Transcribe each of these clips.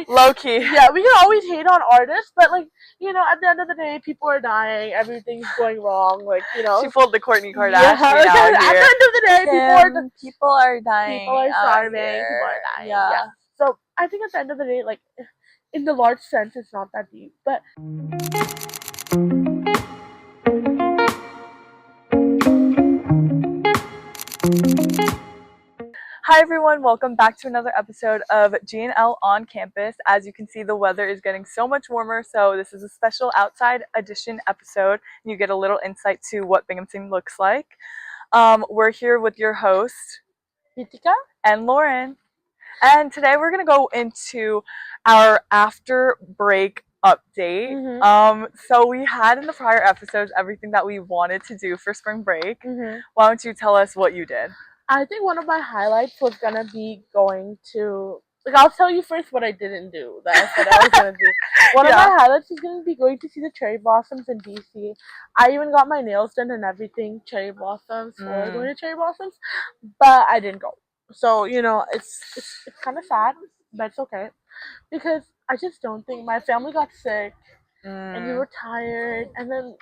like low key. Yeah, we can always hate on artists, but like at the end of the day, people are dying, everything's going wrong. Like she pulled the Kourtney Kardashian like, out at here. the end of the day, people are dying. People are starving. People are dying. Yeah. So I think at the end of the day, like in the large sense, it's not that deep, but. Hi everyone, welcome back to another episode of G&L on campus. As you can see, the weather is getting so much warmer, so this is a special outside edition episode. You get a little insight to what Binghamton looks like. We're here with your host, Geetika and Lauren, and today we're going to go into our after break update. So we had in the prior episodes everything that we wanted to do for spring break. Why don't you tell us what you did? I think one of my highlights was gonna be going to, like, I'll tell you first what I didn't do that I said I was gonna do. One of my highlights is gonna be going to see the cherry blossoms in DC. I even got my nails done and everything, cherry blossoms, for going to cherry blossoms, but I didn't go. So it's kind of sad, but it's okay because I just don't think my family got sick and we were tired, and then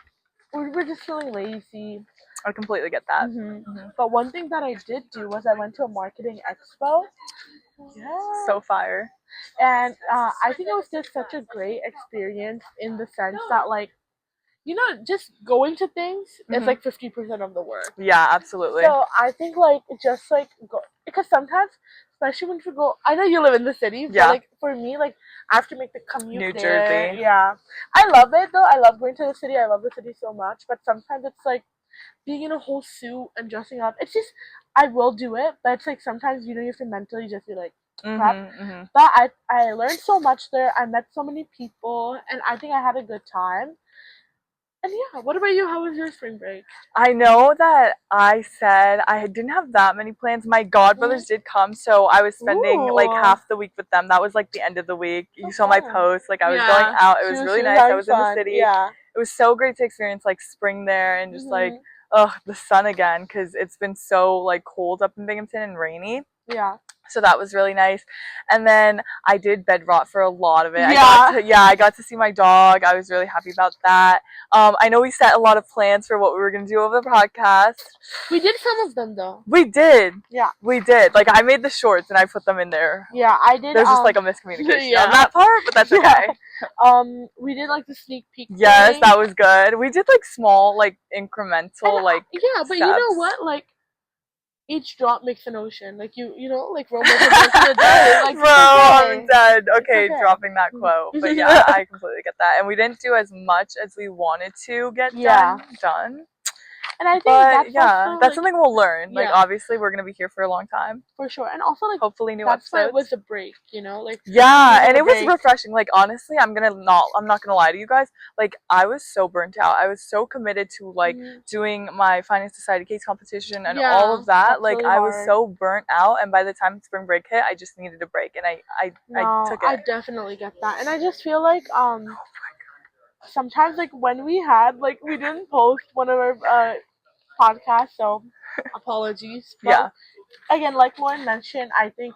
we were just feeling lazy. I completely get that. But one thing that I did do was I went to a marketing expo. Yeah. So fire. And I think it was just such a great experience in the sense that, like, just going to things is like 50% of the work. Yeah, absolutely. So I think just go, because sometimes, especially when you go, I know you live in the city, but like for me, like I have to make the commute New there. Jersey. Yeah, I love it though. I love going to the city. I love the city so much. But sometimes it's like being in a whole suit and dressing up. It's just I will do it, but it's like sometimes you have to mentally just be like prep. But I learned so much there. I met so many people, and I think I had a good time. And yeah, what about you? How was your spring break? I know that I said I didn't have that many plans. My godbrothers did come, so I was spending like half the week with them. That was like the end of the week. You saw my post. Like I was going out. It was really nice. I was in the city. Yeah. It was so great to experience like spring there and just like the sun again, because it's been so like cold up in Binghamton and rainy. Yeah. So that was really nice. And then I did bed rot for a lot of it. I got to see my dog. I was really happy about that. I know we set a lot of plans for what we were going to do over the podcast. We did some of them though. We did. Yeah. We did. Like I made the shorts and I put them in there. Yeah, I did. There's just like a miscommunication on that part, but that's okay. We did like the sneak peek. Yes, that was good. We did like small, like incremental, and, like but steps. You know what? Like each drop makes an ocean. Like like Rome was a day. Like bro, I'm dead. Okay, dropping that quote. But yeah, I completely get that. And we didn't do as much as we wanted to get done. And I think that's something we'll learn. Like obviously we're gonna be here for a long time. For sure. And also like hopefully new episodes. That's why it was a break, like and it was refreshing. Like honestly, I'm not gonna lie to you guys. Like I was so burnt out. I was so committed to like doing my finance society case competition and all of that. Like really I was so burnt out, and by the time spring break hit, I just needed a break, and I took it. I definitely get that. And I just feel like sometimes like when we didn't post one of our podcast, so apologies. But again, like Lauren mentioned, I think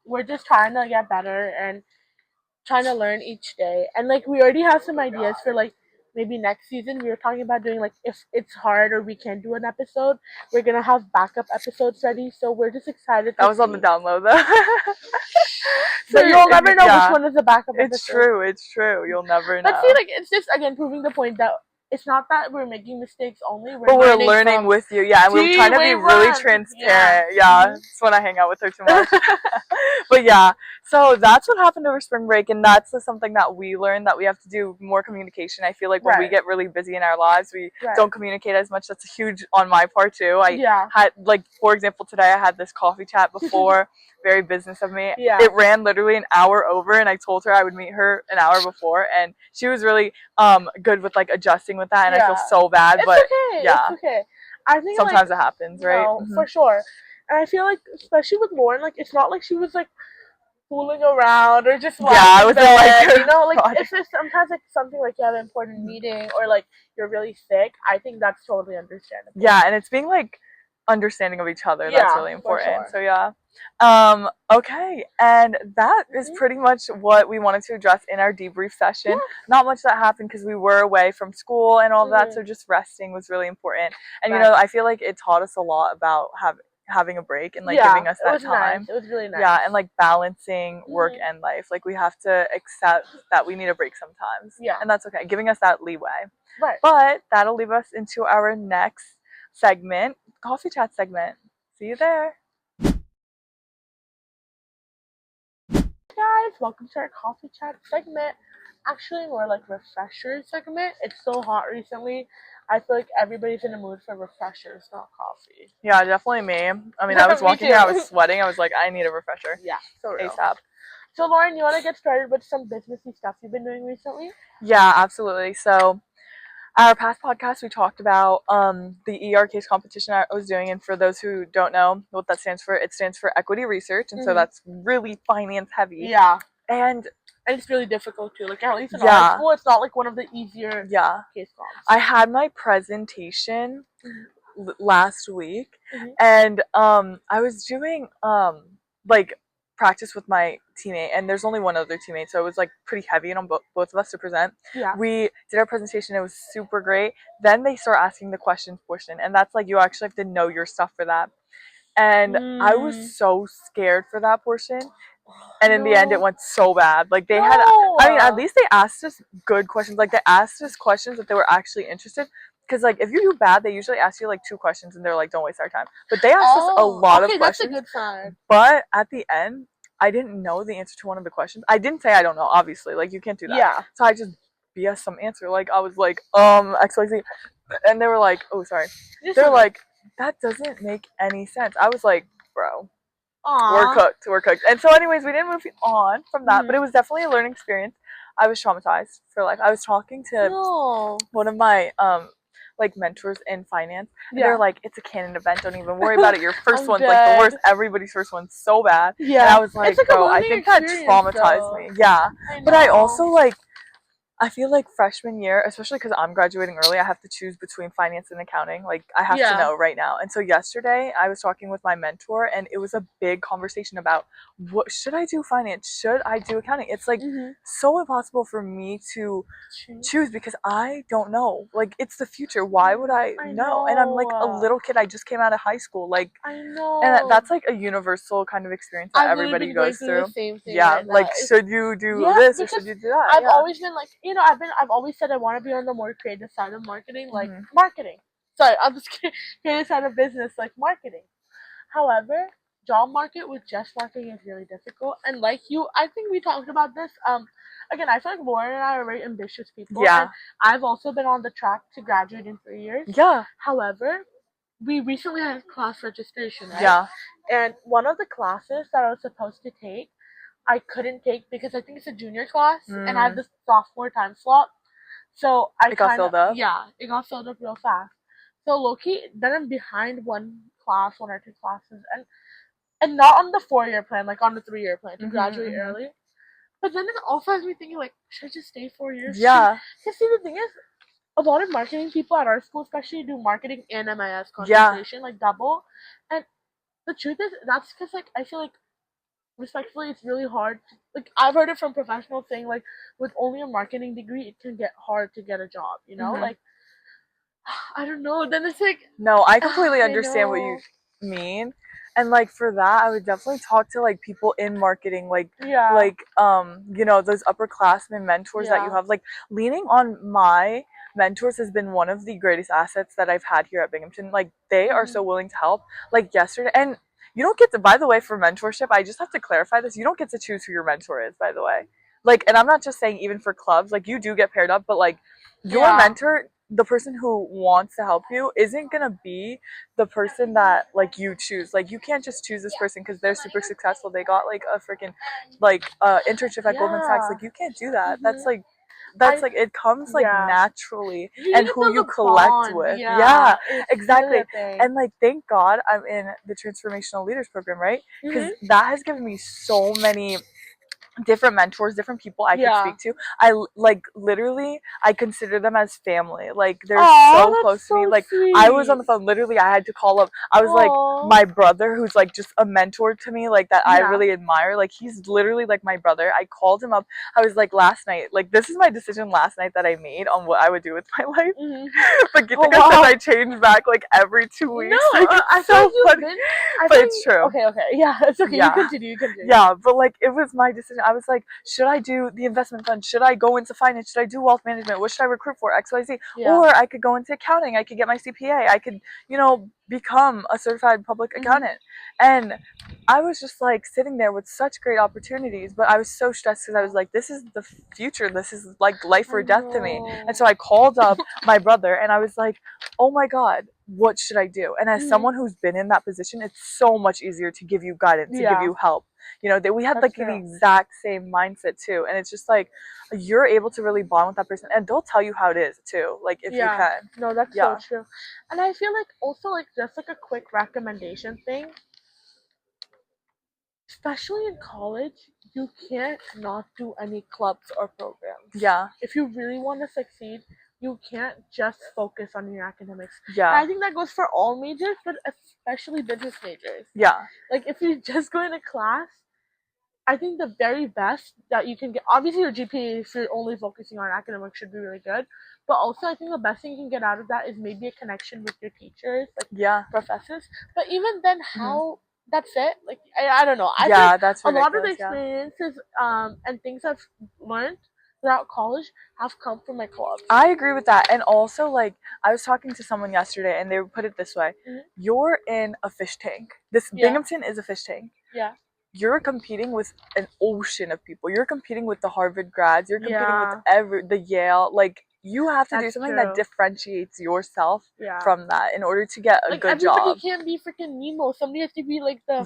we're just trying to get better and trying to learn each day. And like we already have some ideas for like maybe next season. We were talking about doing like if it's hard or we can't do an episode, we're gonna have backup episodes ready. So we're just excited. That was on the download though. So you'll never know which one is the backup episode. It's true. You'll never know. But see, like it's just again proving the point that it's not that we're making mistakes only. But we're learning with you. Yeah, and we're trying to be really transparent. Yeah, it's when I hang out with her too much. But yeah, so that's what happened over spring break, and that's something that we learned, that we have to do more communication. I feel like when we get really busy in our lives, we don't communicate as much. That's huge on my part too. I had, like, for example, today I had this coffee chat before. Very business of me. It ran literally an hour over, and I told her I would meet her an hour before, and she was really good with like adjusting with that, and I feel so bad. But it's okay. I think sometimes it happens, right? No, for sure. And I feel like, especially with Lauren, like it's not like she was like fooling around or just I was like if it's sometimes like something like you have an important meeting or like you're really sick, I think that's totally understandable. Yeah, and it's being like understanding of each other. That's really important. So Okay, and that is pretty much what we wanted to address in our debrief session. Yeah. Not much that happened because we were away from school and all that, so just resting was really important. And you know, I feel like it taught us a lot about having a break and like giving us that time. Nice. It was really nice. Yeah, and like balancing work and life. Like we have to accept that we need a break sometimes. Yeah. And that's okay. Giving us that leeway. Right. But that'll leave us into our next segment, coffee chat segment. See you there. Guys, welcome to our coffee chat segment. Actually, more like refresher segment. It's so hot recently. I feel like everybody's in the mood for refreshers, not coffee. Yeah, definitely me. I mean, I was walking here, I was sweating. I was like, I need a refresher. Yeah, so real. ASAP. So, Lauren, you want to get started with some businessy stuff you've been doing recently? Yeah, absolutely. So, our past podcast, we talked about the ER case competition I was doing, and for those who don't know what that stands for, it stands for equity research, and so that's really finance heavy. Yeah. And it's really difficult too. Like at least in our school, it's not like one of the easier case comps. I had my presentation last week, and I was doing like practice with my teammate, and there's only one other teammate, so it was like pretty heavy on both of us to present. Yeah. We did our presentation, it was super great. Then they start asking the questions portion, and that's like you actually have to know your stuff for that. And I was so scared for that portion. And in the end, it went so bad. Like, they had, I mean, at least they asked us good questions. Like, they asked us questions that they were actually interested. Because, like, if you do bad, they usually ask you, like, 2 questions. And they're like, don't waste our time. But they asked us a lot of questions. That's a good sign. But at the end, I didn't know the answer to one of the questions. I didn't say I don't know, obviously. Like, you can't do that. Yeah. So I just BS some answer. Like, I was like, XYZ. And they were like, oh, sorry. They're like, that doesn't make any sense. I was like, bro. Aww. We're cooked. And so anyways, we didn't move on from that, but it was definitely a learning experience. I was traumatized for life. I was talking to one of my like mentors in finance, and they're like, it's a canon event, don't even worry about it. Your first one's like the worst. Everybody's first one's so bad. Yeah. And I was like, bro, I think that traumatized me. Yeah. But I also like, I feel like freshman year, especially because I'm graduating early, I have to choose between finance and accounting. Like, I have to know right now. And so yesterday, I was talking with my mentor, and it was a big conversation about, what should I do finance? Should I do accounting? It's like so impossible for me to choose because I don't know. Like, it's the future. Why would I know? And I'm like a little kid. I just came out of high school. Like, I know. And that's like a universal kind of experience that everybody goes through. The same thing like, should you do this or should you do that? I've always been like, you know, I've always said I want to be on the more creative side of marketing, like marketing. Sorry, I'm just kidding. Creative side of business, like marketing. However, job market with just marketing is really difficult. And like you, I think we talked about this. Again, I feel like Lauren and I are very ambitious people. Yeah. And I've also been on the track to graduate in 3 years. Yeah. However, we recently had class registration, right? Yeah. And one of the classes that I was supposed to take, I couldn't take because I think it's a junior class, and I have the sophomore time slot. So it got filled up? Yeah, it got filled up real fast. So low-key, then I'm behind one or 2 classes, and not on the 4-year plan, like on the 3-year plan to graduate early. But then it also has me thinking, like, should I just stay 4 years? Yeah. Because see, the thing is, a lot of marketing people at our school especially do marketing and MIS concentration, like double. And the truth is, that's because, like, I feel like, respectfully, it's really hard. Like, I've heard it from professionals saying, like, with only a marketing degree, it can get hard to get a job, you know? Like, I don't know. Then it's like... No, I completely understand what you mean. And, like, for that, I would definitely talk to, like, people in marketing, like, you know, those upperclassmen mentors that you have. Like, leaning on my mentors has been one of the greatest assets that I've had here at Binghamton. Like, they are so willing to help. Like, yesterday... And you don't get to... By the way, for mentorship, I just have to clarify this. You don't get to choose who your mentor is, by the way. Like, and I'm not just saying even for clubs. Like, you do get paired up, but, like, your mentor... The person who wants to help you isn't gonna be the person that like you choose. Like, you can't just choose this person because they're super successful. They got like a freaking like internship at Goldman Sachs. Like, you can't do that. That's like it comes like naturally, and who you collect with. Yeah, exactly. And like, thank God I'm in the transformational leaders program, right? Because that has given me so many different mentors, different people I could speak to. I like literally I consider them as family. Like they're so close to me. Like sweet. I was on the phone, literally I had to call up. I was like my brother, who's like just a mentor to me, like that I really admire. Like he's literally like my brother. I called him up. I was like last night, like this is my decision last night that I made on what I would do with my life. But Geetika says I change back like every 2 weeks. No, like, it's I so funny. But it's true. Okay, yeah, it's okay. Yeah. You continue. Yeah, but like it was my decision. I was like, should I do the investment fund? Should I go into finance? Should I do wealth management? What should I recruit for? XYZ. Or I could go into accounting. I could get my CPA. I could, become a certified public accountant. And I was just like sitting there with such great opportunities, but I was so stressed because I was like, this is the future. This is like life or death to me. And so I called up my brother and I was like, oh my God, what should I do? And as someone who's been in that position, it's so much easier to give you guidance, to give you help. We had like the exact same mindset too. And it's just like, you're able to really bond with that person and they'll tell you how it is too. Like if you can. No, that's so true. And I feel like also like just like a quick recommendation thing. Especially in college, you can't not do any clubs or programs. Yeah. If you really want to succeed, you can't just focus on your academics. Yeah. And I think that goes for all majors, but especially business majors. Yeah. Like if you just go into class, I think the very best that you can get, obviously your GPA, if you're only focusing on academics, should be really good. But also I think the best thing you can get out of that is maybe a connection with your teachers, like professors. But even then, how that's it. Like I don't know. I think that's ridiculous. A lot of the experiences and things I've learned throughout college have come from my clubs. I agree with that. And also, like, I was talking to someone yesterday and they put it this way. You're in a fish tank. Binghamton is a fish tank. Yeah. You're competing with an ocean of people. You're competing with the Harvard grads. You're competing with the Yale. Like, you have to do something that differentiates yourself from that in order to get a good job. Everybody can't be freaking Nemo. Somebody has to be like the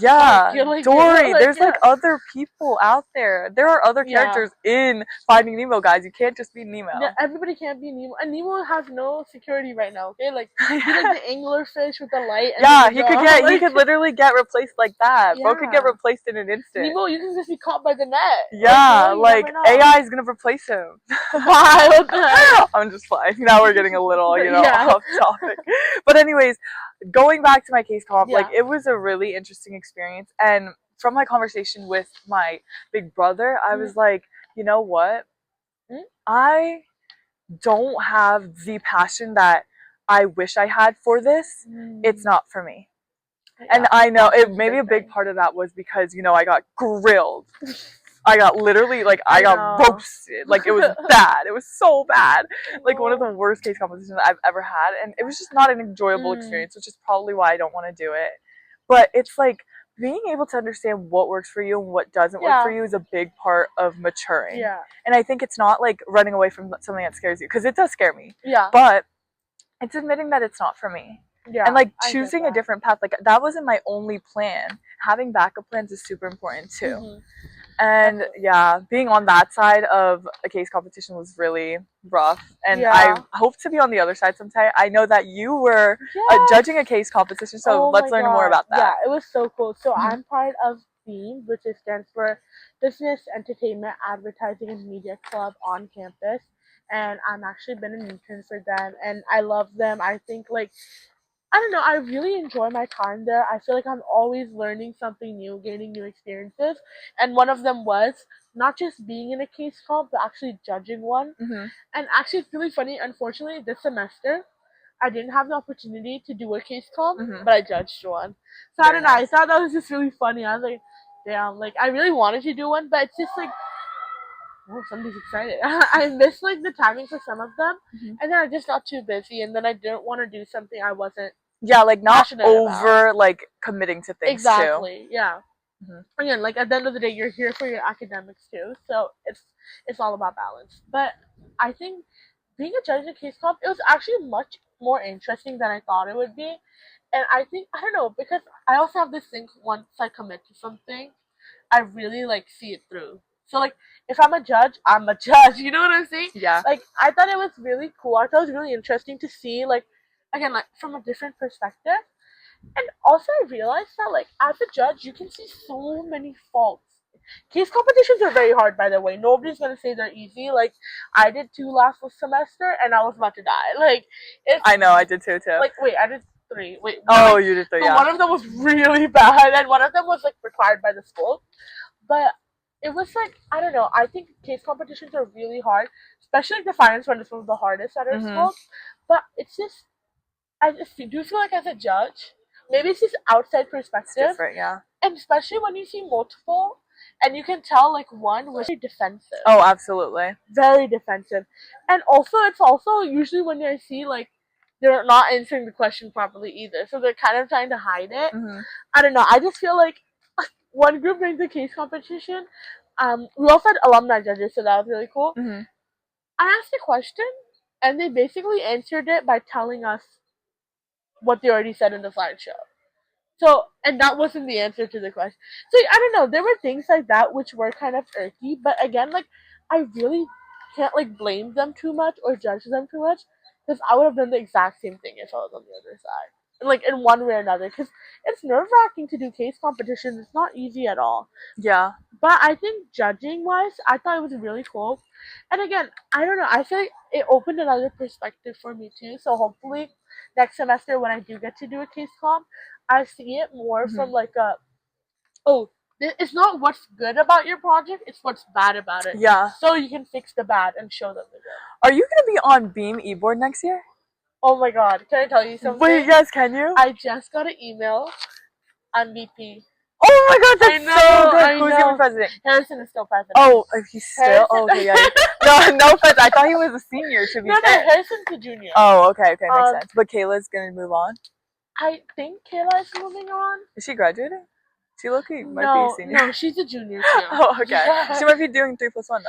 Dory. There's like other people out there. There are other characters in Finding Nemo, guys. You can't just be Nemo. Yeah, everybody can't be Nemo. And Nemo has no security right now. Okay, like he's like the anglerfish with the light. And he could literally get replaced like that. Bro could get replaced in an instant. Nemo, you can just be caught by the net. Yeah, like AI is gonna replace him. Why? What the heck? I'm just flying. Now we're getting a little, off topic. But anyways, going back to my case comp, like it was a really interesting experience. And from my conversation with my big brother, I was like, you know what? I don't have the passion that I wish I had for this. It's not for me. And I know maybe a big part of that was because, I got grilled. I got literally, I got roasted. Like, it was bad. It was so bad. Like, one of the worst case competitions I've ever had. And it was just not an enjoyable experience, which is probably why I don't want to do it. But it's like, being able to understand what works for you and what doesn't work for you is a big part of maturing. Yeah. And I think it's not, like, running away from something that scares you. Because it does scare me. Yeah. But it's admitting that it's not for me. Yeah, and like choosing a different path, like that wasn't my only plan. Having backup plans is super important too. And being on that side of a case competition was really rough, and I hope to be on the other side sometime. I know that you were judging a case competition, so let's learn more about that. Yeah, it was so cool. So I'm part of BEAM, which stands for Business, Entertainment, Advertising, and Media Club on campus, and I'm actually been an intern for them, and I love them. I think I don't know, I really enjoy my time there. I feel like I'm always learning something new, gaining new experiences. And one of them was not just being in a case comp, but actually judging one. And actually, it's really funny. Unfortunately, this semester, I didn't have the opportunity to do a case comp, but I judged one. So I don't know. I thought that was just really funny. I was like, damn, I really wanted to do one, but it's just oh, somebody's excited. I missed the timing for some of them, and then I just got too busy, and then I didn't want to do something I wasn't not over about. Committing to things exactly. Yeah. Again, at the end of the day, you're here for your academics too, so it's all about balance. But I think being a judge in case comp, it was actually much more interesting than I thought it would be, and I think I don't know, because I also have this thing, once I commit to something, I really see it through. So if I'm a judge, I'm a judge. You know what I'm saying? Yeah. I thought it was really cool. I thought it was really interesting to see again from a different perspective. And also I realized that as a judge, you can see so many faults Case competitions are very hard, by the way. Nobody's gonna say they're easy. Like, I did 2 last semester, and I was about to die. Like, I know, I did too. Like, wait, I did 3. Wait. Oh, you did 3, yeah. One of them was really bad, and one of them was, like, required by the school. But it was, like, I don't know. I think case competitions are really hard, especially like the finance one is one of the hardest at our school. But it's just, I just do feel like as a judge, maybe it's just outside perspective. It's different, yeah. And especially when you see multiple, and you can tell, like, one was very defensive. Oh, absolutely. Very defensive. And also, it's also usually when I see, like, they're not answering the question properly either. So they're kind of trying to hide it. I don't know. I just feel like one group during the case competition, we also had alumni judges, so that was really cool. I asked a question, and they basically answered it by telling us what they already said in the slideshow. So, and that wasn't the answer to the question. So, I don't know. There were things like that which were kind of irky, but again, like, I really can't, like, blame them too much or judge them too much, because I would have done the exact same thing if I was on the other side. Like, in one way or another, because it's nerve-wracking to do case competitions. It's not easy at all. Yeah. But I think judging-wise, I thought it was really cool. And again, I don't know. I feel like it opened another perspective for me, too. So hopefully, next semester when I do get to do a case comp, I see it more from, like, it's not what's good about your project, it's what's bad about it. Yeah. So you can fix the bad and show them the good. Are you going to be on Beam eBoard next year? Oh my god, can I tell you something? Wait, yes, can you? I just got an email on VP. Oh my god, that's so good. Who's going to be president? Harrison is still president. Oh, he's still? Oh, okay, yeah. No offense. I thought he was a senior, to be fair. No, Harrison's a junior. Oh, okay, makes sense. But Kayla's going to move on? I think Kayla is moving on. Is she graduating? She low-key might be a senior. No, she's a junior too. Oh, okay. She might be doing 3+1 though.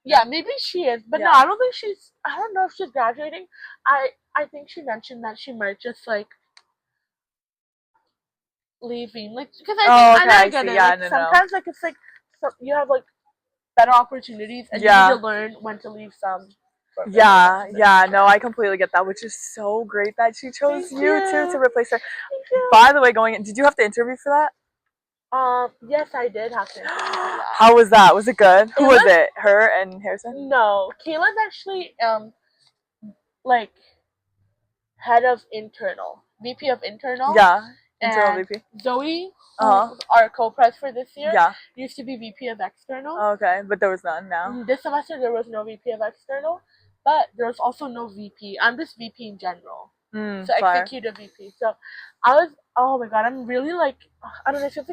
Yeah, maybe she is, but no, I don't think she's. I don't know if she's graduating. I think she mentioned that she might just, like, leaving, like, because I get it. Yeah, like, sometimes like it's like you have, like, better opportunities, and you need to learn when to leave some. Yeah, no, I completely get that, which is so great that she chose you too to replace her. By the way, did you have to interview for that? Yes, I did have to interview for that. How was that? Was it good? Who was it? Her and Harrison? No, Kayla's actually like head of internal, VP of internal. Yeah, internal VP. Zoe, our co-pres for this year, used to be VP of external. Okay, but there was none now. This semester there was no VP of external, but there was also no VP. I'm just VP in general. So executive VP. So I was, oh my god, I'm really, like, I don't know, it feels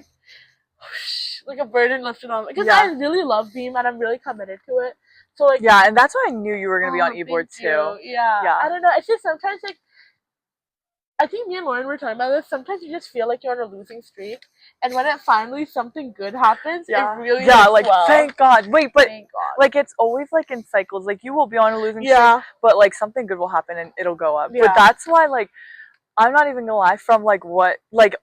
like a burden lifted on me. Because I really love Beam and I'm really committed to it. So, like, yeah, and that's why I knew you were going to be on eBoard too. Yeah. I don't know, it's just sometimes, like, I think me and Lauren were talking about this. Sometimes you just feel like you're on a losing streak, and when it finally something good happens, it really like thank God. Wait, but like it's always like in cycles. Like you will be on a losing streak, but like something good will happen and it'll go up. But that's why, like, I'm not even gonna lie. From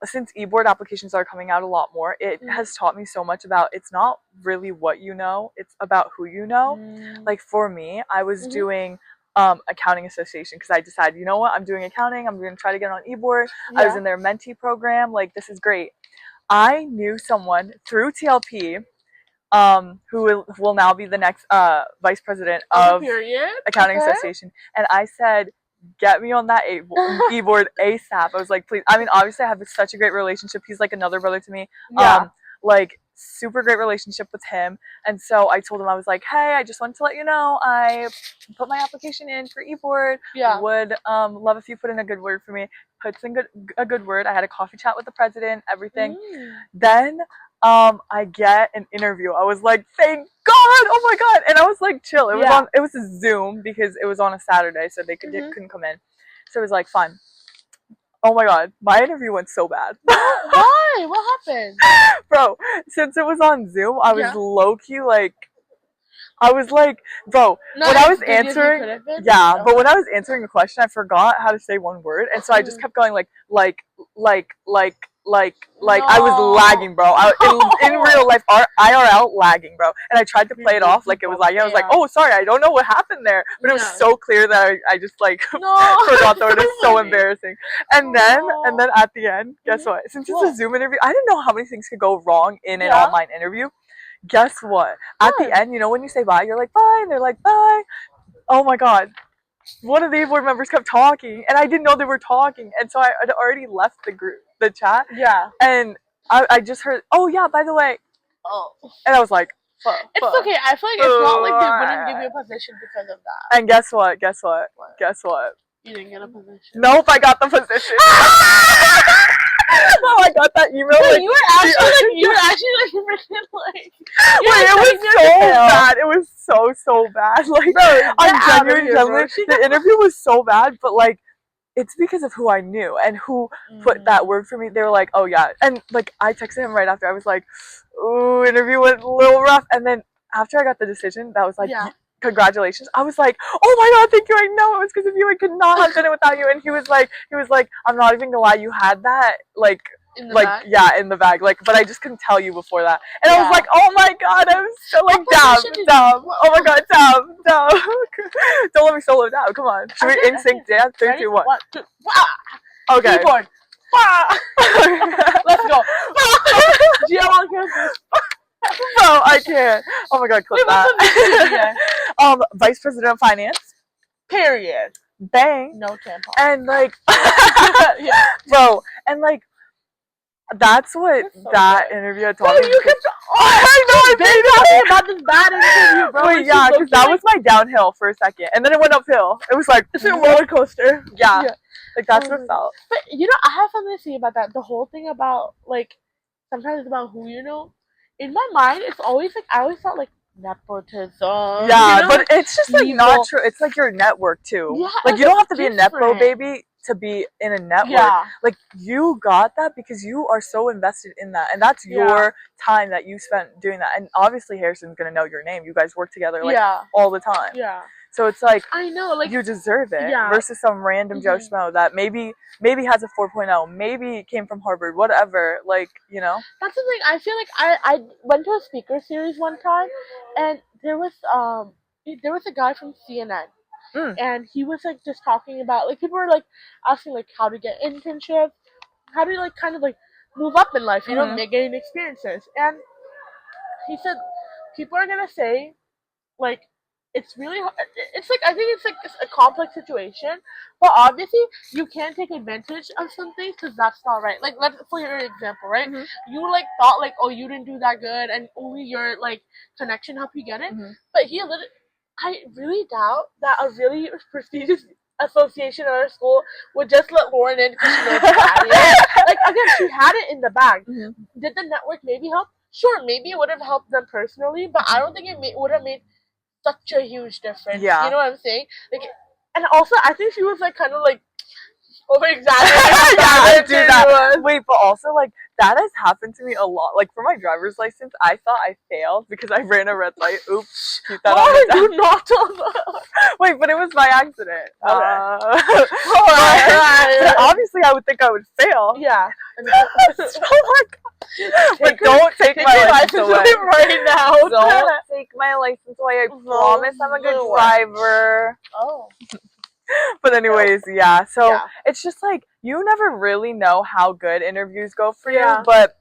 since eBoard applications are coming out a lot more, it has taught me so much about it's not really what you know, it's about who you know. Like for me, I was doing accounting association because I decided, you know what, I'm doing accounting, I'm going to try to get on eBoard. I was in their mentee program, like this is great. I knew someone through TLP who will now be the next vice president of accounting association, and I said, get me on that eBoard ASAP. I was like, please. I mean, obviously I have such a great relationship, he's like another brother to me. Like super great relationship with him, and so I told him, I was like, hey, I just wanted to let you know I put my application in for eBoard. Would love if you put in a good word for me. Puts in a good word. I had a coffee chat with the president, everything. Then I get an interview. I was like, thank God, oh my God. And I was like, chill. It was a Zoom because it was on a Saturday, so they couldn't come in. So it was like fun. Oh my God, my interview went so bad. Why? What happened? Bro, since it was on Zoom, I was low-key like, I was like, bro, when I was answering, but when I was answering a question, I forgot how to say one word, and so I just kept going like, I was lagging, bro. In real life, IRL lagging, bro. And I tried to play it off like it was lagging. I was like, oh, sorry, I don't know what happened there. But it was so clear that I just like forgot the word. It was so embarrassing. And then at the end, guess what? Since it's a Zoom interview, I didn't know how many things could go wrong in an online interview. Guess what? At the end, you know when you say bye, you're like bye, and they're like bye. Oh my god. One of the board members kept talking, and I didn't know they were talking, and so I had already left the chat. Yeah. And I just heard, oh yeah, by the way, Oh. And I was like, it's okay. I feel like it's not like they wouldn't give you a position because of that. And guess what? Guess what? Guess what? You didn't get a position. Nope, I got the position. Oh, I got that email. Wait, like, you were actually like wait, it was so bad. It was so bad. Like, bro, I'm genuinely, the interview was so bad, but like, it's because of who I knew and who put that word for me. They were like, oh yeah. And like, I texted him right after. I was like, ooh, interview went a little rough. And then after I got the decision, that was like, congratulations. I was like, oh my god, thank you. I know it was because of you. I could not have done it without you. And he was like, I'm not even gonna lie, you had that like in the bag? Yeah, in the bag. Like, but I just couldn't tell you before that. And I was like, oh my god, I'm so like dumb. Oh my god, dumb. Don't let me solo down. Come on. Should we in sync dance? 3, 2, 1. Okay. Keyboard. Let's go. Gia on campus. No, I can't. Oh my god, clip that. Vice President of Finance. Period. Bang. No tampon. And like, bro, and like, that's what that interview had taught me. I know, I've been talking about this bad interview, bro. Wait, yeah, because that was my downhill for a second, and then it went uphill. It was like it's a roller coaster. Yeah. Like that's what it felt. But you know, I have something to say about that. The whole thing about like sometimes about who you know. In my mind, it's always like I always felt like nepotism. Yeah, you know? But it's just like not true. It's like your network too. Yeah, like you don't have to be a nepo baby to be in a network. Yeah. Like you got that because you are so invested in that, and that's your time that you spent doing that. And obviously, Harrison's gonna know your name. You guys work together like all the time. Yeah. So it's like I know, like you deserve it versus some random Joe Schmo that maybe has a 4.0, maybe came from Harvard, whatever. Like, you know. That's the thing. I feel like I went to a speaker series one time, and there was a guy from CNN, and he was like just talking about like people were like asking like how to get internships, how to like kind of like move up in life, you know, gain experiences, and he said people are gonna say like. It's really hard. It's like I think it's like a complex situation, but obviously you can't take advantage of something because that's not right. Like let's for your example, right? You like thought like, oh, you didn't do that good, and only your like connection helped you get it. But I really doubt that a really prestigious association or a school would just let Lauren in because she knows she had it. Like again, she had it in the bag. Did the network maybe help? Sure, maybe it would have helped them personally, but I don't think it would have made such a huge difference. Yeah. You know what I'm saying? Like, and also, I think she was like kind of like over exaggerating. I do that. Wait, but also like that has happened to me a lot. Like for my driver's license, I thought I failed because I ran a red light. Oops, keep that on the do not on the. Wait, but it was by accident. Okay. But obviously, I would think I would fail. Yeah. Oh my god. But don't take my license away right now. Don't take my license away. I promise I'm a good driver. Oh. But anyways, so it's just like you never really know how good interviews go for you, but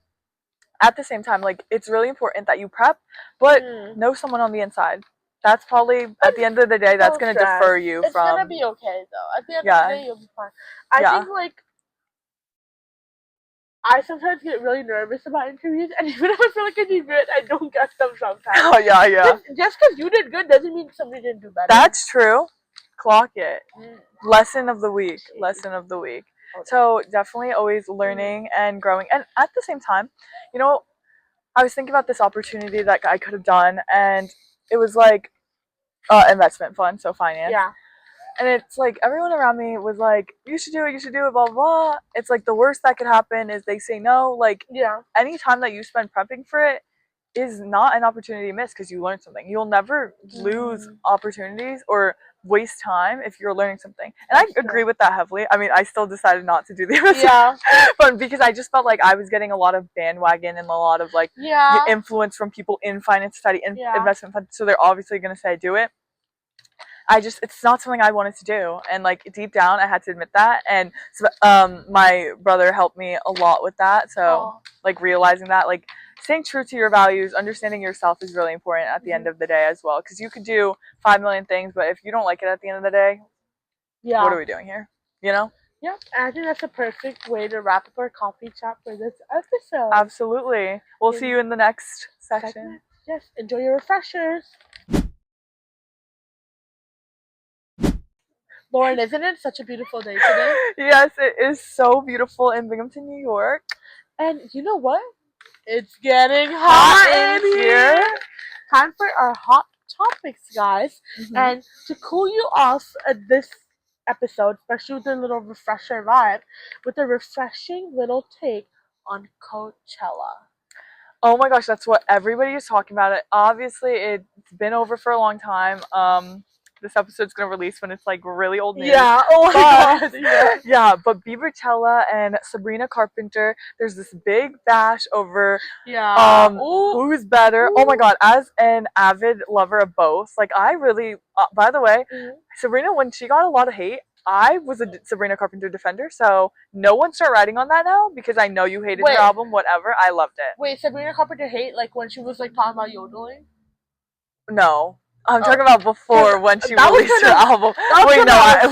at the same time, like it's really important that you prep, but know someone on the inside. That's probably at the end of the day that's gonna defer you it's from. It's gonna be okay though. At the end of the day, you'll be fine. I think like I sometimes get really nervous about interviews, and even if I feel like I did good, I don't get them sometimes. Oh yeah. Just because you did good doesn't mean somebody didn't do better. That's true. Clock it. Lesson of the week. Okay. So definitely always learning and growing. And at the same time, you know, I was thinking about this opportunity that I could have done, and it was like investment fund, so finance. Yeah. And it's like everyone around me was like, you should do it, blah, blah, blah. It's like the worst that could happen is they say no. Like, any time that you spend prepping for it is not an opportunity missed because you learned something. You'll never lose opportunities or waste time if you're learning something. And I agree with that heavily. I mean, I still decided not to do the investment. But because I just felt like I was getting a lot of bandwagon and a lot of like influence from people in finance study and investment fund. So they're obviously going to say do it. It's not something I wanted to do, and like deep down I had to admit that, and so, my brother helped me a lot with that, so like realizing that, like staying true to your values, understanding yourself is really important at the end of the day as well. Because you could do 5 million things, but if you don't like it at the end of the day, what are we doing here? You know? Yeah, and I think that's a perfect way to wrap up our coffee chat for this episode. Absolutely. We'll see you in the next section. Yes, enjoy your refreshers. Lauren, isn't it such a beautiful day today? Yes, it is so beautiful in Binghamton, New York. And you know what? It's getting hot in here. Time for our hot topics, guys. And to cool you off this episode, especially with a little refresher vibe, with a refreshing little take on Coachella. Oh my gosh, that's what everybody is talking about. It obviously it's been over for a long time. This episode's gonna release when it's like really old news. Yeah, oh my god. Yeah, but Bieberchella and Sabrina Carpenter, there's this big bash over who's better. Ooh. Oh my god, as an avid lover of both, like I really by the way, Sabrina, when she got a lot of hate, I was a Sabrina Carpenter defender, so no one start writing on that now because I know you hated her album, whatever. I loved it. Wait, Sabrina Carpenter hate like when she was like talking about yodeling? No. I'm talking about before when she released her album. Wait, no, I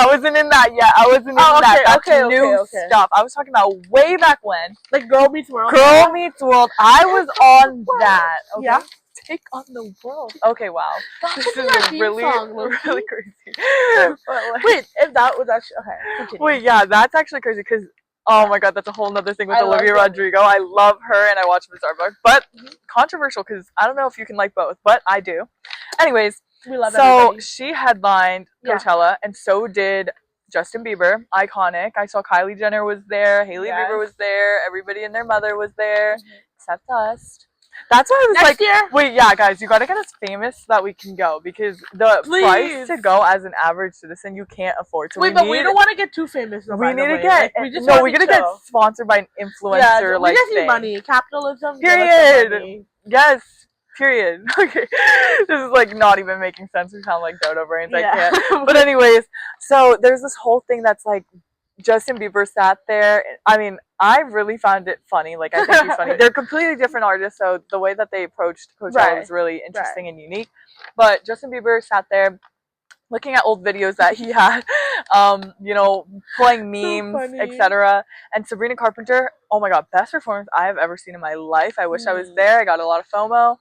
wasn't in that yet. I wasn't in that. That's new stuff. I was talking about way back when. Like Girl Meets World. Girl Meets World. I was on that. Okay? Yeah. Take on the world. Okay, wow. This is really crazy. Wait, if that was actually okay. Continue. Wait, yeah, that's actually crazy because. Oh my god, that's a whole nother thing with Olivia Rodrigo. I love her and I watch Bizarre, but controversial because I don't know if you can like both, but I do. Anyways, we love so everybody. She headlined Coachella and so did Justin Bieber. Iconic. I saw Kylie Jenner was there, Hailey Bieber was there, everybody and their mother was there, except us. That's why I was Next year? Wait, yeah, guys, you gotta get us famous so that we can go because the price to go as an average citizen you can't afford. So wait, but we don't want to get too famous. Though, we need to get we gotta get sponsored by an influencer. We just need money, capitalism. Period. Yes. Period. Okay, this is like not even making sense. We sound like dodo brains. I can't. But anyways, so there's this whole thing that's like. Justin Bieber sat there. I mean, I really found it funny. Like, I think he's funny. They're completely different artists, so the way that they approached Coachella was really interesting and unique. But Justin Bieber sat there looking at old videos that he had, you know, playing memes, etc. And Sabrina Carpenter, oh my god, best performance I have ever seen in my life. I wish I was there. I got a lot of FOMO.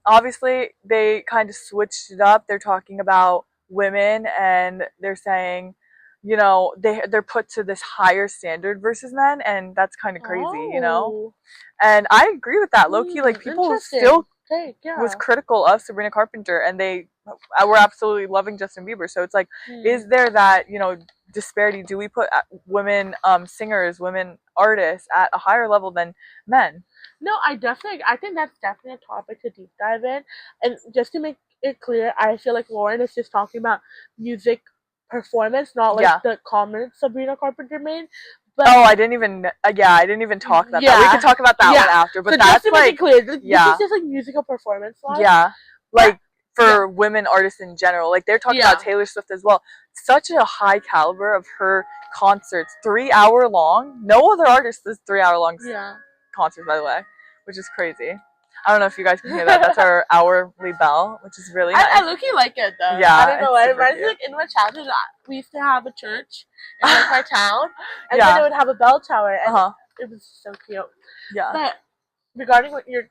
Obviously, they kind of switched it up. They're talking about women, and they're saying, you know, they're put to this higher standard versus men, and that's kind of crazy, you know. And I agree with that. Low key, like people still was critical of Sabrina Carpenter, and they were absolutely loving Justin Bieber. So it's like, is there that, you know, disparity? Do we put women singers, women artists at a higher level than men? No, I think that's definitely a topic to deep dive in. And just to make it clear, I feel like Lauren is just talking about music performance, not like the comments Sabrina Carpenter made. But I didn't even talk about that. We can talk about that one after. But so that's just to make it clear, this is just like musical performance wise. Yeah. Like for women artists in general. Like they're talking about Taylor Swift as well. Such a high caliber of her concerts. 3 hour long. No other artist does 3 hour long concerts, by the way. Which is crazy. I don't know if you guys can hear that. That's our hourly bell, which is really nice. I look-y like it though. Yeah, I don't know. It reminds me, like in my childhood, we used to have a church in like my town, and then it would have a bell tower, and it was so cute. Yeah. But regarding what your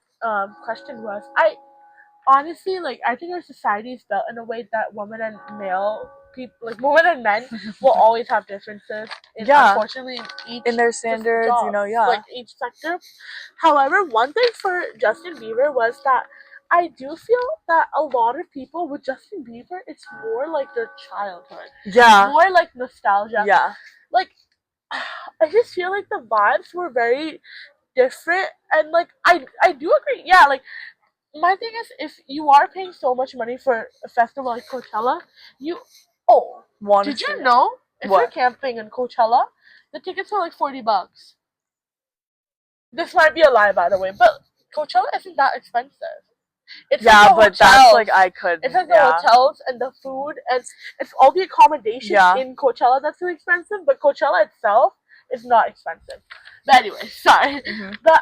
question was, I honestly I think our society is built in a way that women and male people, like women and men, will always have differences. Unfortunately, in their standards, jobs, you know, like each sector. However, one thing for Justin Bieber was that I do feel that a lot of people with Justin Bieber, it's more like their childhood. Yeah. More like nostalgia. Yeah. Like, I just feel like the vibes were very different, and like I do agree. Yeah, like. My thing is, if you are paying so much money for a festival like Coachella, did you know if you're camping in Coachella, the tickets are like $40? This might be a lie, by the way, but Coachella isn't that expensive. It's but hotels. That's like It's like the hotels and the food, and it's all the accommodations in Coachella that's really expensive. But Coachella itself is not expensive. But anyway, sorry. But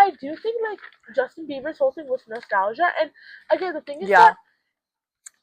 I do think like Justin Bieber's whole thing was nostalgia, and again the thing is Yeah. that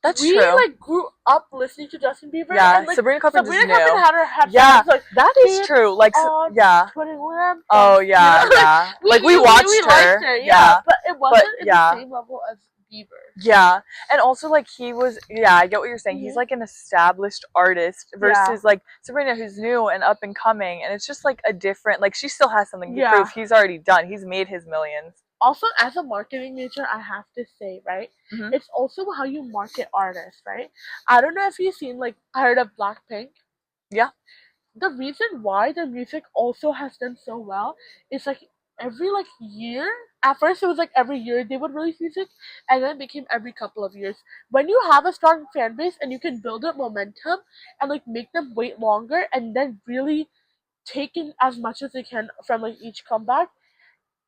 That's we true. like grew up listening to Justin Bieber, Yeah, and like Sabrina Carpenter's Sabrina new. Carpenter had Yeah, songs like that is true. Like, yeah. 21. Oh yeah, You know, yeah. we Like we knew watched we her. liked her, yeah, but it wasn't in the same level as Bieber. Yeah, and also like he was, yeah, I get what you're saying. He's Mhm. like an established artist versus Yeah. like Sabrina, who's new and up and coming, and it's just like a different. Like she still has something to Yeah. prove. He's already done. He's made his millions. Also, as a marketing major, I have to say, right? Mhm. It's also how you market artists, right? I don't know if you've seen like heard of Blackpink. Yeah. The reason why their music also has done so well is like every like year. At first, it was like every year they would release music, and then it became every couple of years. When you have a strong fan base and you can build up momentum and like make them wait longer, and then really take in as much as they can from like each comeback,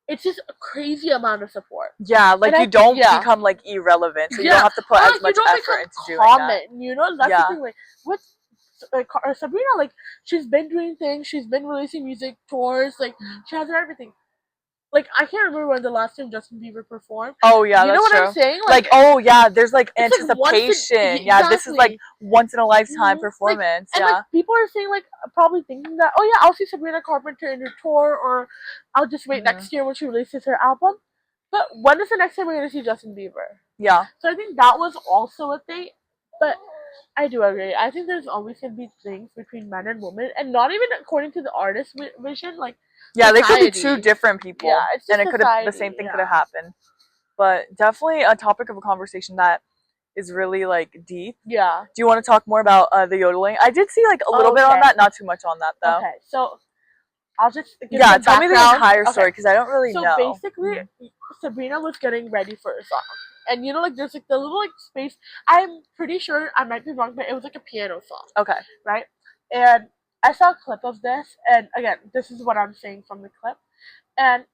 it's just a crazy amount of support. Yeah, like And you don't become like irrelevant, so you don't have to put or, as like, much you don't effort become into doing common. that. You know, that's Yeah. the thing. Like with Sabrina, like she's been doing things. She's been releasing music tours. Like she has everything. Like I can't remember when the last time Justin Bieber performed. Oh yeah, you know that's what true. I'm saying? Like oh yeah, there's like it's like anticipation. once Yeah, this is like exactly. once in a lifetime Mhm. performance. And Yeah. like people are saying like probably thinking that oh yeah I'll see Sabrina Carpenter in her tour or I'll just wait next year when she releases her album. But when is the next time we're gonna see Justin Bieber? Yeah. So I think that was also a thing. But I do agree. I think there's always gonna be things between men and women, and not even according to the artist vision. Like yeah, society. they could be two different people. Yeah, it's just and it could have the society, same thing yeah. could have happened. But definitely a topic of a conversation that is really like deep. Yeah. Do you want to talk more about the yodeling? I did see like a little bit on Okay. that, not too much on that though. Okay, so I'll just give Yeah, some tell me the background. entire story Okay. because I don't really So know. basically, Sabrina was getting ready for a song, and you know, like there's like the little like space. I'm pretty sure I might be wrong, but it was like a piano song, Okay. right? And I saw a clip of this, and again, this is what I'm saying from the clip, and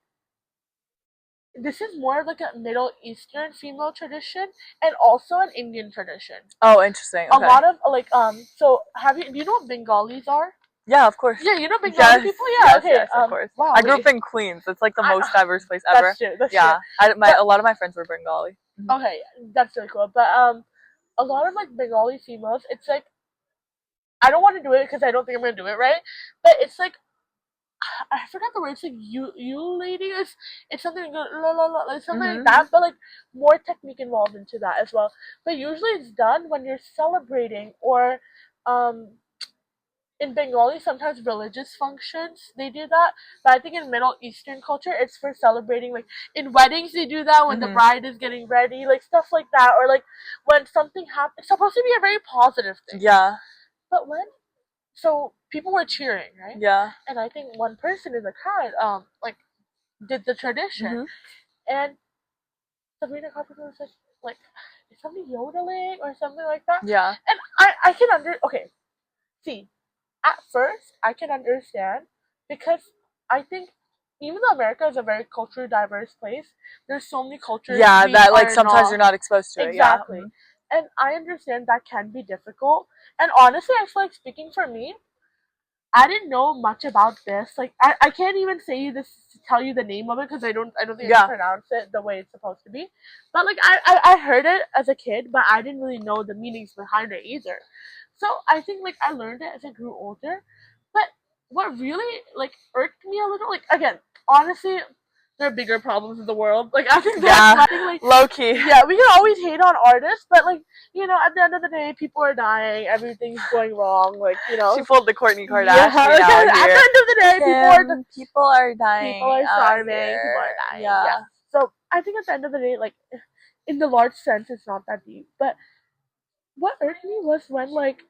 this is more of like a Middle Eastern female tradition and also an Indian tradition. Oh, interesting. Okay. A lot of like so have you do you know what Bengalis are? Yeah, of course. Yeah, you know Bengali people? Yeah, yes, okay. Yes, of course. Wow, I grew up in Queens. It's like the most diverse place ever. That's true. That's yeah. true. A lot of my friends were Bengali. Okay, that's really cool. But a lot of like Bengali females, it's like I don't want to do it because I don't think I'm gonna do it right. But it's like I forgot the word. It's like you lady. It's something like la la la, like something like that. But like more technique involved into that as well. But usually it's done when you're celebrating or in Bengali, sometimes religious functions they do that, but I think in Middle Eastern culture, it's for celebrating. Like in weddings, they do that when the bride is getting ready, like stuff like that, or like when something happens. It's supposed to be a very positive thing. Yeah. But when so people were cheering, right? Yeah. And I think one person in the crowd, like did the tradition, and Sabrina Carpenter was like, is somebody yodeling or something like that? Yeah. And I can see. At first, I can understand because I think even though America is a very culturally diverse place, there's so many cultures. Yeah, that like sometimes you're not exposed to exactly. it. Yeah. And I understand that can be difficult. And honestly, I feel like speaking for me, I didn't know much about this. Like I can't even say this tell you the name of it because I don't think I can pronounce it the way it's supposed to be. But like I heard it as a kid, but I didn't really know the meanings behind it either. So I think like I learned it as I grew older. But what really like irked me a little, like again, honestly, there are bigger problems in the world. Like I think that's nothing like low key. Yeah, we can always hate on artists, but like you know, at the end of the day, people are dying, everything's going wrong. Like you know, she pulled the Kourtney Kardashian yeah, like, out at here. the end of the day, people are dying. People are starving. People are dying. Yeah. So I think at the end of the day, like in the large sense, it's not that deep. But what irked me was when like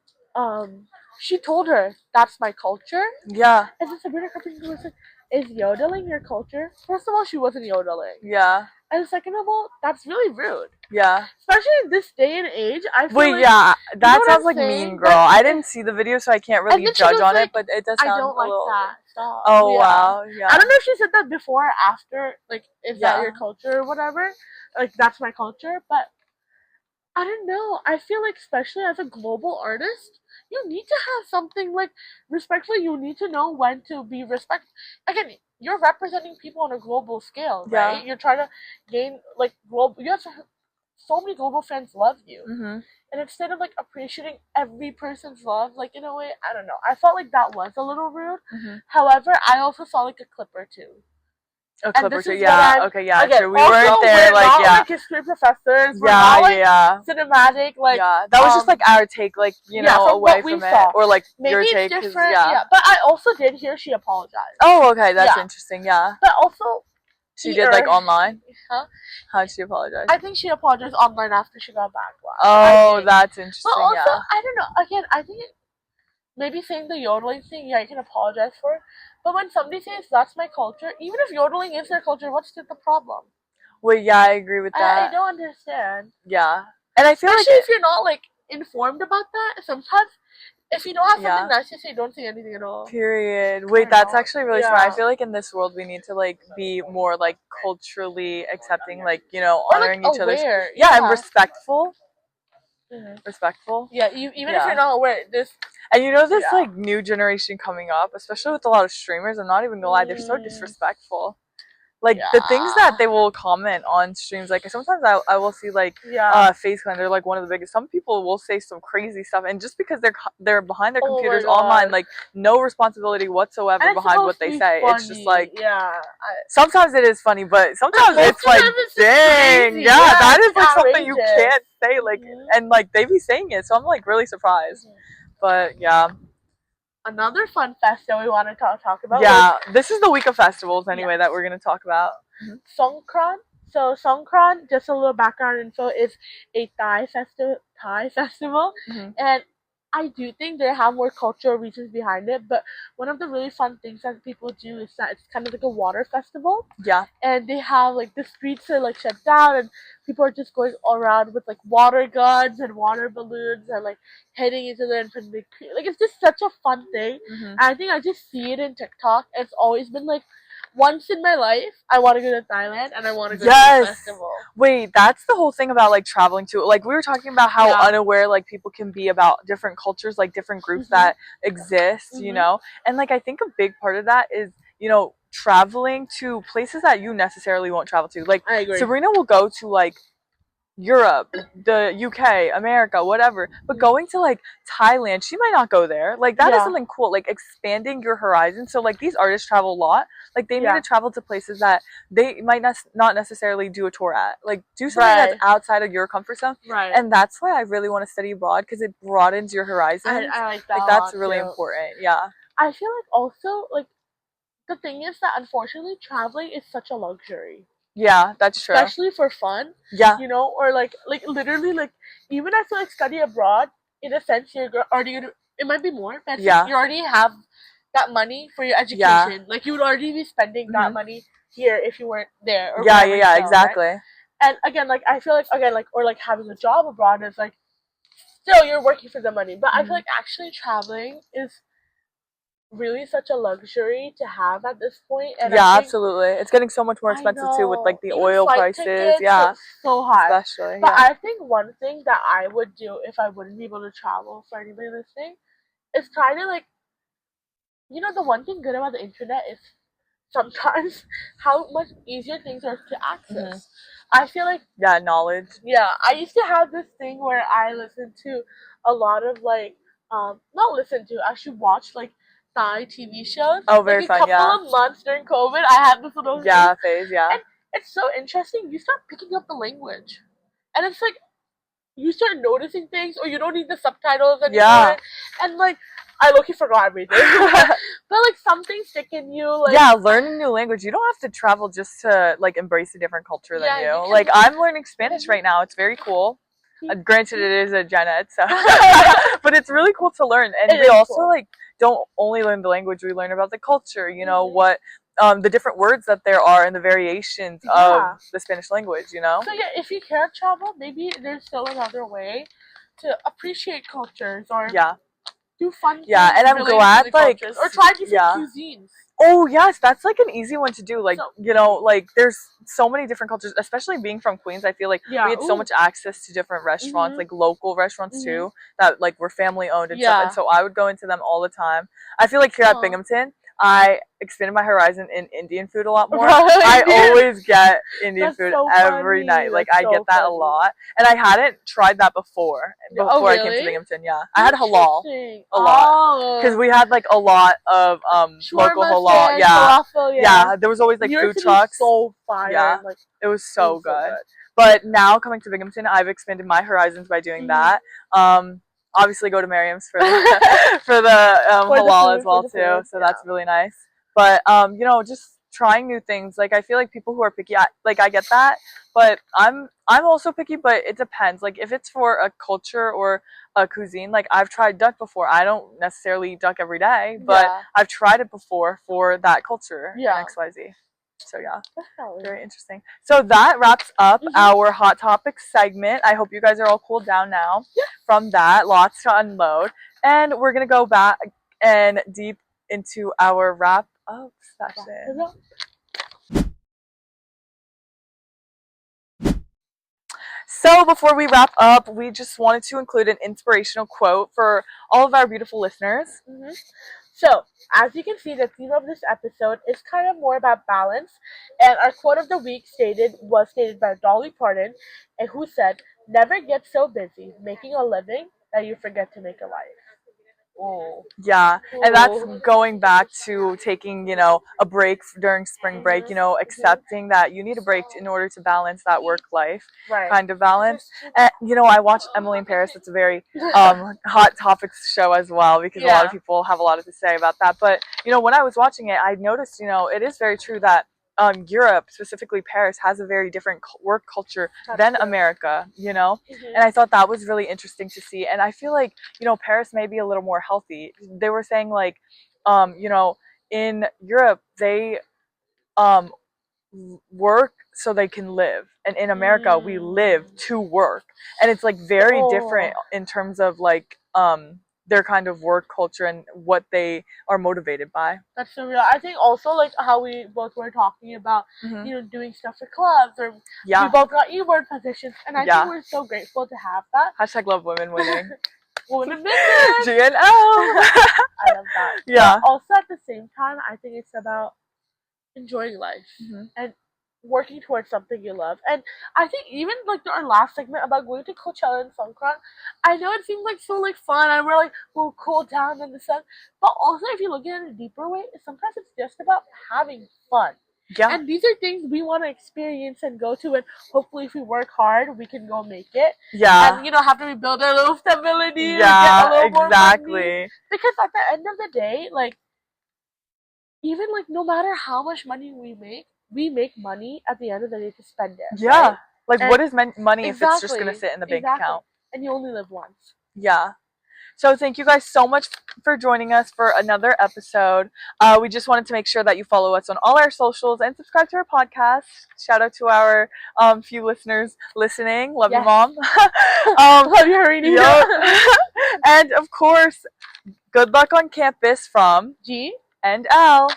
she told her that's my culture. Yeah. And then Sabrina Carpenter was like, "Is yodeling your culture?" First of all, she wasn't yodeling. Yeah. And second of all, that's really rude. Yeah. Especially in this day and age, I feel like, yeah, that you know sounds like Mean Girl. I didn't see the video, so I can't really judge on it, but it does sound I don't a little... like that. Stop. Oh, yeah. Wow. Yeah. I don't know if she said that before or after, like, is that your culture or whatever? Like, that's my culture, but I don't know. I feel like, especially as a global artist, you need to have something like respectful. You need to know when to be respect. Again, you're representing people on a global scale, right? Yeah. You're trying to gain like global. You have so many global fans love you, and instead of like appreciating every person's love, like in a way, I don't know. I felt like that was a little rude. However, I also saw like a clip or two. A And clip or this two, is yeah, what okay, yeah, again, true. We also, weren't there, we're like, not yeah. like history professors. We're Yeah, not like yeah. cinematic, like Yeah, that was just like our take, like, you know, from away what we from saw. it, or like Maybe your it's take, 'cause, different. yeah. But I also did hear she apologized. Oh, okay, that's Yeah. interesting. Yeah, But also, she did like online. Huh? How'd she apologize? I think she apologized online after she got backlash. Oh, that's interesting. But also, Yeah. I don't know. Again, I think maybe saying the yodeling thing, yeah, you can apologize for it. But when somebody says that's my culture, even if yodeling is their culture, what's the problem? Wait, yeah, I agree with that. I don't understand. Yeah, and I feel especially like if you're not like informed about that. Sometimes if you don't have something nice to say, don't say anything at all. Period. Wait, that's actually really smart. I feel like in this world we need to like be more like culturally accepting, like, you know, honoring like, each other's. aware. Yeah, and respectful. Respectful. Yeah, even if you're not aware, this. And you know, this like new generation coming up, especially with a lot of streamers, I'm not even gonna lie, they're so disrespectful. Like the things that they will comment on streams, like sometimes I will see like face clan, they're like one of the biggest. Some people will say some crazy stuff, and just because they're behind their computers online, like no responsibility whatsoever behind what they say. Funny. It's just like sometimes it is funny, but sometimes it's like dang, that is like something you can't say, like and like they be saying it, so I'm like really surprised. But yeah. Another fun fest that we want to talk about. Yeah, this is the week of festivals anyway that we're going to talk about. Songkran. So Songkran, just a little background info, is a Thai festival, and I do think they have more cultural reasons behind it. But one of the really fun things that people do is that it's kind of like a water festival. Yeah. And they have like the streets are like shut down, and people are just going all around with like water guns and water balloons and like hitting each other and putting like it's just such a fun thing. And I think I just see it in TikTok. It's always been like once in my life, I want to go to Thailand and I want to go to the festival. Wait, that's the whole thing about like traveling too. Like we were talking about how unaware like people can be about different cultures, like different groups that exist, you know? And like I think a big part of that is, you know, traveling to places that you necessarily won't travel to. Like I agree. Sabrina will go to like Europe, the UK, America, whatever. But going to like Thailand, she might not go there. Like that is something cool. Like expanding your horizon. So like these artists travel a lot. Like they need to travel to places that they might not necessarily do a tour at. Like do something that's outside of your comfort zone. Right. And that's why I really want to study abroad, because it broadens your horizons. I like that. Like that's really important. Yeah. I feel like also like the thing is that unfortunately traveling is such a luxury. Yeah, that's true. Especially for fun. Yeah. You know, or like literally like even I feel like study abroad, in a sense you're already gonna, it might be more, but you already have that money for your education. Yeah. Like you would already be spending that money here if you weren't there. Or exactly. Right? And again, like I feel like or like having a job abroad is like still you're working for the money. But I feel like actually traveling is really such a luxury to have at this point. And absolutely. It's getting so much more expensive too with like the oil prices. Yeah. So high. Especially. But I think one thing that I would do if I wouldn't be able to travel, for anybody listening, is try to like, you know, the one thing good about the internet is sometimes how much easier things are to access. I feel like knowledge. Yeah, I used to have this thing where I listened to a lot of like not listen to, actually watch like Thai TV shows. Oh, very fun, a couple of months during COVID, I had this little phase, And it's so interesting. You start picking up the language, and it's like you start noticing things, or you don't need the subtitles anymore. Yeah. And like I low-key forgot everything, but like something stick in you. Like learn a new language. You don't have to travel just to like embrace a different culture than you. Like I'm learning Spanish right now. It's very cool. Granted, it is a gen ed, so but it's really cool to learn. And we also like don't only learn the language, we learn about the culture, you know, what the different words that there are and the variations of the Spanish language, you know. So yeah, if you can't travel, maybe there's still another way to appreciate cultures, or do fun things. Yeah, and I'm glad, like, or try different cuisines. Oh yes, that's like an easy one to do. Like, So, you know, like there's so many different cultures, especially being from Queens. I feel like we had so much access to different restaurants, like local restaurants too, that like were family owned and stuff. And so I would go into them all the time. I feel like here at Binghamton, I expanded my horizon in Indian food a lot more. I always get Indian food every night. Like I get that a lot, and I hadn't tried that before I came to Binghamton. Yeah, I had halal a lot because we had like a lot of local halal. Yeah, yeah. There was always like food trucks. So fire. Yeah, like, it was so good. But now coming to Binghamton, I've expanded my horizons by doing that. Obviously go to Merriam's for the for the halal as well too, so that's really nice. But you know, just trying new things. Like I feel like people who are picky, I get that, but I'm also picky, but it depends. Like if it's for a culture or a cuisine, like I've tried duck before. I don't necessarily eat duck every day, but I've tried it before for that culture in XYZ. So yeah, very interesting. So that wraps up our hot topic segment. I hope you guys are all cooled down now from that. Lots to unload, and we're gonna go back and deep into our wrap up session. So before we wrap up, we just wanted to include an inspirational quote for all of our beautiful listeners. So, as you can see, the theme of this episode is kind of more about balance, and our quote of the week was stated by Dolly Parton, and who said, "Never get so busy making a living that you forget to make a life." Oh. Yeah, and that's going back to taking, you know, a break during spring break, you know, accepting that you need a break in order to balance that work-life kind of balance. And, you know, I watched Emily in Paris. It's a very hot topics show as well, because a lot of people have a lot to say about that. But, you know, when I was watching it, I noticed, you know, it is very true that Europe, specifically Paris, has a very different work culture than America, you know? And I thought that was really interesting to see. And I feel like, you know, Paris may be a little more healthy. They were saying like, you know, in Europe, they work so they can live. And in America, we live to work. And it's like very different in terms of like, their kind of work culture and what they are motivated by. That's so real. I think also like how we both were talking about, you know, doing stuff for clubs, or we both got e-board positions, and I think we're so grateful to have that. Hashtag love women winning. Women business. GNL. I love that. Yeah. But also at the same time, I think it's about enjoying life and working towards something you love. And I think even like our last segment about going to Coachella and Songkran, I know it seems like so like fun and we're like, we'll cool down in the sun, but also if you look at it in a deeper way, sometimes it's just about having fun. Yeah. And these are things we want to experience and go to, and hopefully if we work hard, we can go make it. Yeah. And, you know, have to rebuild our little stability. Yeah, get a little more exactly. money. Because at the end of the day, like, even like no matter how much money we make money at the end of the day to spend it. Yeah. Right? Like, and what is money if it's just going to sit in the bank account? And you only live once. Yeah. So thank you guys so much for joining us for another episode. We just wanted to make sure that you follow us on all our socials and subscribe to our podcast. Shout out to our few listeners listening. Love you, Mom. Love you, Rita. And of course, good luck on campus from G and L.